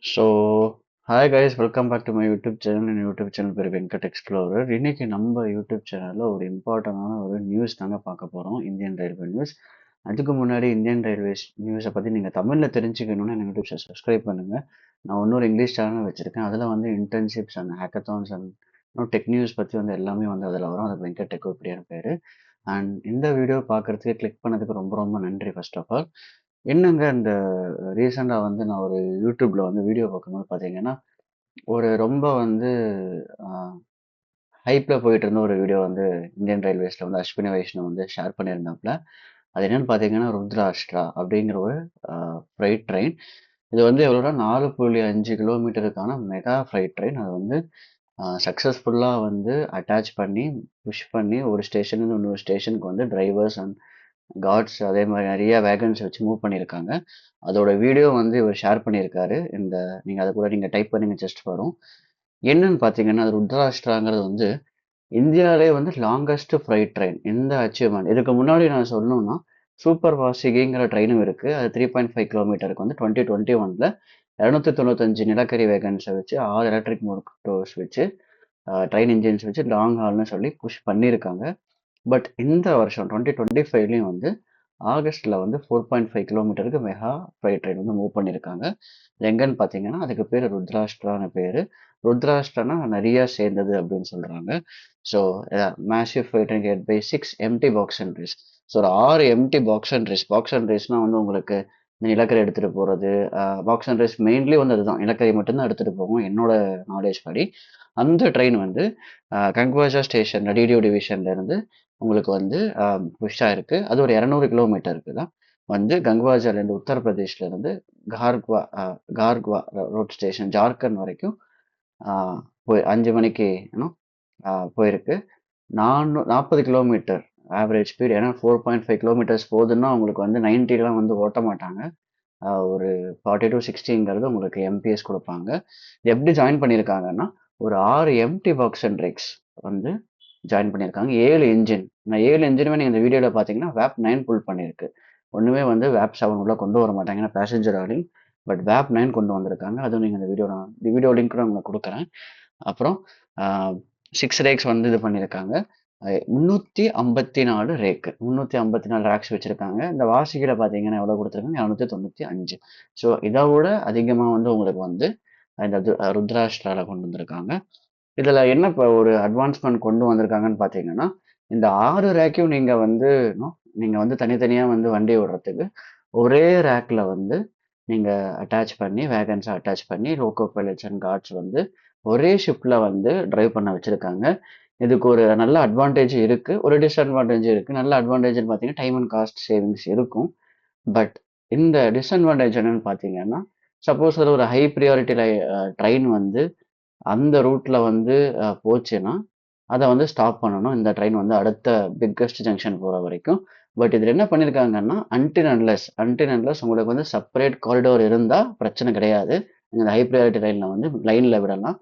So hi guys, welcome back to my YouTube channel. என் YouTube channel பேர் Venkat explorer. இன்னைக்கு நம்ம யூடியூப் சேனலில் ஒரு இம்பார்ட்டண்டான ஒரு நியூஸ் தாங்க பார்க்க போகிறோம், இந்தியன் ரயில்வே நியூஸ். அதுக்கு முன்னாடி இந்தியன் ரயில்வேஸ் நியூஸை பற்றி நீங்கள் தமிழில் தெரிஞ்சுக்கணும்னு என் யூடியூப் சேனல் சப்ஸ்கிரைப் பண்ணுங்கள். நான் இன்னொரு இங்கிலீஷ் சேனல் வச்சுருக்கேன். அதில் வந்து இன்டர்ன்ஷிப்ஸ் அண்ட் ஹேக்கத்தான்ஸ் அண்ட் இன்னும் டெக் நியூஸ் பற்றி வந்து எல்லாமே வந்து அதில் வரும். அது வெங்கட் டெக்கோபிடியான பேர். அண்ட் இந்த வீடியோ பார்க்குறதுக்கு கிளிக் பண்ணதுக்கு ரொம்ப ரொம்ப நன்றி. ஃபர்ஸ்ட் ஆஃப் ஆல் என்னங்க, இந்த ரீசெண்டாக வந்து நான் ஒரு யூடியூப்ல வந்து வீடியோ பார்க்கும்போது பார்த்தீங்கன்னா, ஒரு ரொம்ப வந்து ஹைப்ல போயிட்டு இருந்த ஒரு வீடியோ வந்து இந்தியன் ரயில்வேஸ்ல வந்து அஸ்வினி வைஷ்ணவ் வந்து ஷேர் பண்ணியிருந்தாப்புல. அது என்னன்னு பார்த்தீங்கன்னா, ருத்ராஷ்டிரா அப்படிங்கிற ஒரு ஃப்ரைட் ட்ரெயின். இது வந்து எவ்வளோனா 4.5 கிலோமீட்டருக்கான மெகா ஃப்ரைட் ட்ரெயின். அது வந்து சக்ஸஸ்ஃபுல்லாக வந்து அட்டாச் பண்ணி புஷ் பண்ணி ஒரு ஸ்டேஷன்லேருந்து இன்னொரு ஸ்டேஷனுக்கு வந்து டிரைவர்ஸ் அண்ட் கார்ட்ஸ் அதே மாதிரி நிறைய வேகன்ஸ் வச்சு மூவ் பண்ணியிருக்காங்க. அதோட வீடியோ வந்து இவர் ஷேர் பண்ணியிருக்காரு. நீங்கள் அதை கூட நீங்கள் டைப் பண்ணி ஜஸ்ட் வரும். என்னன்னு பார்த்தீங்கன்னா, அது ருத்ராஷ்டிராங்கிறது வந்து இந்தியாவிலே வந்து லாங்கஸ்ட் ஃப்ரைட் ட்ரெயின். இந்த அச்சீவ்மெண்ட் இதுக்கு முன்னாடி நான் சொல்லணும்னா சூப்பர் வாசிகிங்கிற ட்ரெயினும் இருக்குது. அது 3.5 கிலோமீட்டருக்கு வந்து 2021 295 நிலக்கரி வேகன்ஸை வச்சு 6 எலக்ட்ரிக் மோட்டோர்ஸ் வச்சு ட்ரெயின் இன்ஜின்ஸ் வச்சு லாங் ஹால்னு சொல்லி புஷ் பண்ணியிருக்காங்க. பட் இந்த வருஷம் 2025லேயும் வந்து ஆகஸ்ட்ல வந்து 4.5 கிலோமீட்டருக்கு மெகா ஃப்ரைட் ட்ரெயின் வந்து மூவ் பண்ணியிருக்காங்க. இது எங்கன்னு பார்த்தீங்கன்னா, அதுக்கு பேர் ருத்ராஷ்டிரான்னு பேர். ருத்ராஷ்டிரானா நிறைய சேர்ந்தது அப்படின்னு சொல்கிறாங்க. So massive freight train caught by 6 empty box and rakes. So ஒரு 6 எம்டி பாக்ஸ் அண்ட் ரேஸ்னால் வந்து உங்களுக்கு இந்த நிலக்கரி எடுத்துகிட்டு போகிறது. பாக்ஸ் அண்ட் ரேஸ் மெயின்லி வந்து அதுதான், நிலக்கரி மட்டும்தான் எடுத்துகிட்டு போகும் என்னோட நாலேஜ் படி. அந்த ட்ரெயின் வந்து கங்வாஜா ஸ்டேஷன் டிடிஓ டிவிஷன்லேருந்து உங்களுக்கு வந்து புஷ் ஆயிருக்கு. அது ஒரு 200 கிலோமீட்டருக்கு தான் வந்து கங்வாஜாலேருந்து உத்தரப்பிரதேஷ்லேருந்து கார்க்வா கார்க்வா ரோட் ஸ்டேஷன் ஜார்க்கண்ட் வரைக்கும் போய் 5 மணிக்கு போயிருக்கு. 40 கிலோமீட்டர் ஆவரேஜ் ஸ்பீட். ஏன்னா 4.5 கிலோமீட்டர்ஸ் போகுதுன்னா உங்களுக்கு வந்து 90லாம் வந்து ஓட்ட மாட்டாங்க. ஒரு 40 to 60ங்கிறது உங்களுக்கு எம்பிஎஸ் கொடுப்பாங்க. இது எப்படி ஜாயின் பண்ணியிருக்காங்கன்னா, ஒரு 6 எம்டி பாக்ஸ் அண்ட் ரிக்ஸ் வந்து ஜாயின் பண்ணியிருக்காங்க. 7 இன்ஜின். நான் 7 இன்ஜினுமே நீங்கள் இந்த வீடியோவில் பார்த்தீங்கன்னா வேப் 9 புல் பண்ணியிருக்கு. ஒன்றுமே வந்து வேப் 7 உள்ள கொண்டு வர மாட்டாங்க, ஏன்னா பேசஞ்சர் ஆர்டிங். பட் வேப் 9 கொண்டு வந்திருக்காங்க. அதுவும் நீங்கள் இந்த வீடியோ லிங்க் கூட உங்களுக்கு கொடுக்குறேன். அப்புறம் 6 ரேக்ஸ் வந்து இது பண்ணியிருக்காங்க. 354 ரேக்கு 354 ரேக்ஸ் வச்சுருக்காங்க. இந்த வாசிகளை பார்த்தீங்கன்னா எவ்வளோ கொடுத்துருக்காங்க, 295. ஸோ இதை விட அதிகமாக வந்து உங்களுக்கு வந்து இந்த ருத்ராஷ்டிராவில் கொண்டு வந்திருக்காங்க. இதில் என்ன இப்போ ஒரு அட்வான்ஸ்மெண்ட் கொண்டு வந்திருக்காங்கன்னு பார்த்தீங்கன்னா, இந்த 6 ரேக்கையும் நீங்கள் வந்து தனித்தனியாக வந்து வண்டி ஓடுறதுக்கு ஒரே ரேக்கில் வந்து நீங்கள் அட்டாச் பண்ணி வேகன்ஸை அட்டாச் பண்ணி லோக்கோ பைலட்ஸ் அண்ட் கார்ட்ஸ் வந்து ஒரே ஷிஃப்டில் வந்து டிரைவ் பண்ண வச்சுருக்காங்க. இதுக்கு ஒரு நல்ல அட்வான்டேஜ் இருக்குது, ஒரு டிஸ்அட்வான்டேஜ் இருக்குது. நல்ல அட்வான்டேஜ்னு பார்த்தீங்கன்னா டைம் அண்ட் காஸ்ட் சேவிங்ஸ் இருக்கும். பட் இந்த டிஸ்அட்வான்டேஜ் என்னன்னு பார்த்தீங்கன்னா, சப்போஸ் அது ஒரு ஹை ப்ரியாரிட்டி ட்ரெயின் வந்து அந்த ரூட்ல வந்து போச்சுன்னா, அத வந்து ஸ்டாப் பண்ணணும். இந்த ட்ரெயின் வந்து அடுத்த பிக்கஸ்ட் ஜங்ஷன் போற வரைக்கும். பட் இதில என்ன பண்ணியிருக்காங்கன்னா, அன்டில் அன்லெஸ் உங்களுக்கு வந்து செப்பரேட் காரிடார் இருந்தா பிரச்சனை கிடையாது. நீங்க இந்த ஹை பிரையாரிட்டி லைன்ல விடலாம்.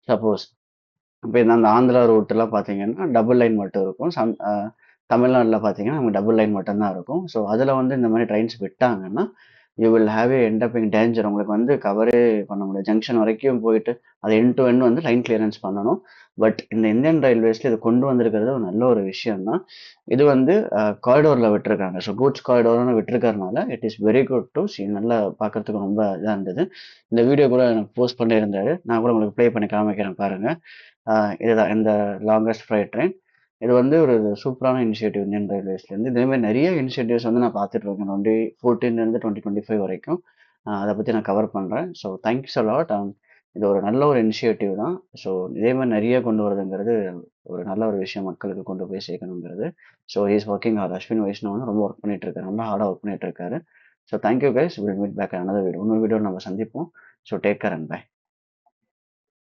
சப்போஸ் இப்ப இந்த அந்த ஆந்திரா ரூட்லாம் பார்த்தீங்கன்னா, டபுள் லைன் மட்டும் இருக்கும். தமிழ்நாடுல பார்த்தீங்கன்னா, நமக்கு டபுள் லைன் மட்டும் தான் இருக்கும். ஸோ, அதில வந்து இந்த மாரி ட்ரெயின்ஸ் விட்டாங்கன்னா, you will have a end up in danger. உங்களுக்கு வந்து கவரே பண்ண முடியாது. ஜங்ஷன் வரைக்கும் போயிட்டு, அது எண்ட் டு எண்ட் வந்து லைன் கிளியரன்ஸ் பண்ணணும். பட் இந்த இந்தியன் ரயில்வேஸ்ல இது கொண்டு வந்திருக்கிறது ஒரு நல்ல ஒரு விஷயம் தான். இது வந்து காரிடார்ல விட்டுருக்காங்க. ஸோ, கூட்ஸ் காரிடார்னு விட்டுருக்கறனால, it is very good to see. நல்லா பார்க்கறதுக்கு ரொம்ப இதா இருந்தது. இந்த வீடியோ கூட எனக்கு போஸ்ட் பண்ணியிருந்தாரு. நான் கூட உங்களுக்கு ப்ளே பண்ணி காமிக்கிறேன் பாருங்க. இதுதான் இந்த லாங்கஸ்ட் ஃப்ரைட் ட்ரெயின். இது வந்து ஒரு சூப்பரான இனிஷியேட்டிவ் இந்தியன் ரயில்வேஸ்லேருந்து. இதேமாதிரி நிறைய இனிஷியேட்டிவ்ஸ் வந்து நான் பார்த்துட்டு இருக்கேன். 2014 2025 வரைக்கும் அதை பற்றி நான் கவர் பண்ணுறேன். So thanks a lot. இது ஒரு நல்ல ஒரு இனிஷியேட்டிவ் தான். ஸோ இதே மாதிரி நிறைய கொண்டு வரதுங்கிறது ஒரு நல்ல ஒரு விஷயம், மக்களுக்கு கொண்டு போய் சேர்க்கணுங்கிறது. So is working hard. Ashwin Vaishnaw வந்து ரொம்ப ஒர்க் பண்ணிட்டு இருக்காரு, நல்லா ஹார்டாக ஒர்க் பண்ணிட்டு இருக்காரு. So thank you guys. Will meet back another video. இன்னொரு வீடியோ நம்ம சந்திப்போம். So take care and by.